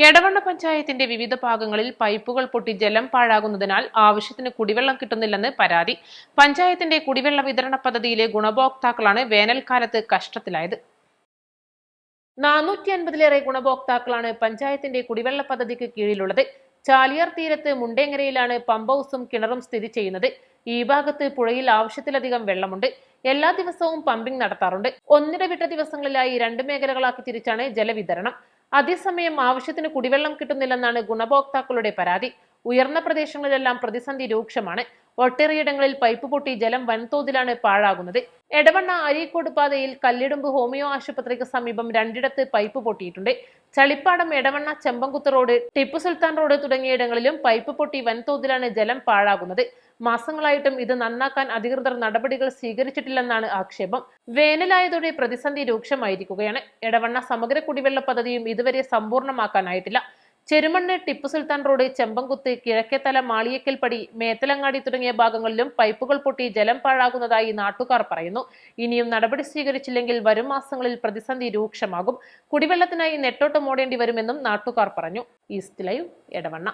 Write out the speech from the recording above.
എടവണ്ണ പഞ്ചായത്തിന്റെ വിവിധ ഭാഗങ്ങളിൽ പൈപ്പുകൾ പൊട്ടി ജലം പാഴാകുന്നതിനാൽ ആവശ്യത്തിന് കുടിവെള്ളം കിട്ടുന്നില്ലെന്ന് പരാതി. പഞ്ചായത്തിന്റെ കുടിവെള്ള വിതരണ പദ്ധതിയിലെ ഗുണഭോക്താക്കളാണ് വേനൽക്കാലത്ത് കഷ്ടത്തിലായത്. 450-ലേറെ ഗുണഭോക്താക്കളാണ് പഞ്ചായത്തിന്റെ കുടിവെള്ള പദ്ധതിക്ക് കീഴിലുള്ളത്. ചാലിയാർ തീരത്ത് മുണ്ടേങ്ങരയിലാണ് പമ്പ് ഹൗസും കിണറും സ്ഥിതി ചെയ്യുന്നത്. ഈ ഭാഗത്ത് പുഴയിൽ ആവശ്യത്തിലധികം വെള്ളമുണ്ട്. എല്ലാ ദിവസവും പമ്പിംഗ് നടത്താറുണ്ട്. ഒന്നിടവിട്ട ദിവസങ്ങളിലായി 2 മേഖലകളാക്കി തിരിച്ചാണ് ജലവിതരണം. അതേസമയം ആവശ്യത്തിന് കുടിവെള്ളം കിട്ടുന്നില്ലെന്നാണ് ഗുണഭോക്താക്കളുടെ പരാതി. ഉയർന്ന പ്രദേശങ്ങളിലെല്ലാം പ്രതിസന്ധി രൂക്ഷമാണ്. ഒട്ടേറെയിടങ്ങളിൽ പൈപ്പ് പൊട്ടി ജലം വൻതോതിലാണ് പാഴാകുന്നത്. എടവണ്ണ അരീക്കോട് പാതയിൽ കല്ലിടുമ്പ് ഹോമിയോ ആശുപത്രിക്ക് സമീപം 2ഇടത്ത് പൈപ്പ് പൊട്ടിയിട്ടുണ്ട്. Chalippadam, Edavanna, ചെമ്പംകുത്ത് road, Tipu Sultan road തുടങ്ങിയിടങ്ങളിലും pipe പൊട്ടി വൻതോതിലാണ് ജലം പാഴാകുന്നത്. മാസങ്ങളായിട്ടും ഇത് നന്നാക്കാൻ അധികൃതർ നടപടികൾ സ്വീകരിച്ചിട്ടില്ലെന്നാണ് ആക്ഷേപം. വേനലായതോടെ പ്രതിസന്ധി രൂക്ഷമായിരിക്കുകയാണ്. എടവണ്ണ സമഗ്ര കുടിവെള്ള പദ്ധതിയും ഇതുവരെ സമ്പൂർണ്ണമാക്കാനായിട്ടില്ല. ചെരുമണ്ണ്, ടിപ്പു സുൽത്താൻ റോഡ്, ചെമ്പംകുത്ത്, കിഴക്കേത്തല, മാളിയേക്കൽപ്പടി, മേത്തലങ്ങാടി തുടങ്ങിയ ഭാഗങ്ങളിലും പൈപ്പുകൾ പൊട്ടി ജലം പാഴാകുന്നതായി നാട്ടുകാർ പറയുന്നു. ഇനിയും നടപടി സ്വീകരിച്ചില്ലെങ്കിൽ വരും മാസങ്ങളിൽ പ്രതിസന്ധി രൂക്ഷമാകും. കുടിവെള്ളത്തിനായി നെട്ടോട്ടം ഓടേണ്ടി വരുമെന്നും നാട്ടുകാർ പറഞ്ഞു. East live, Edavanna.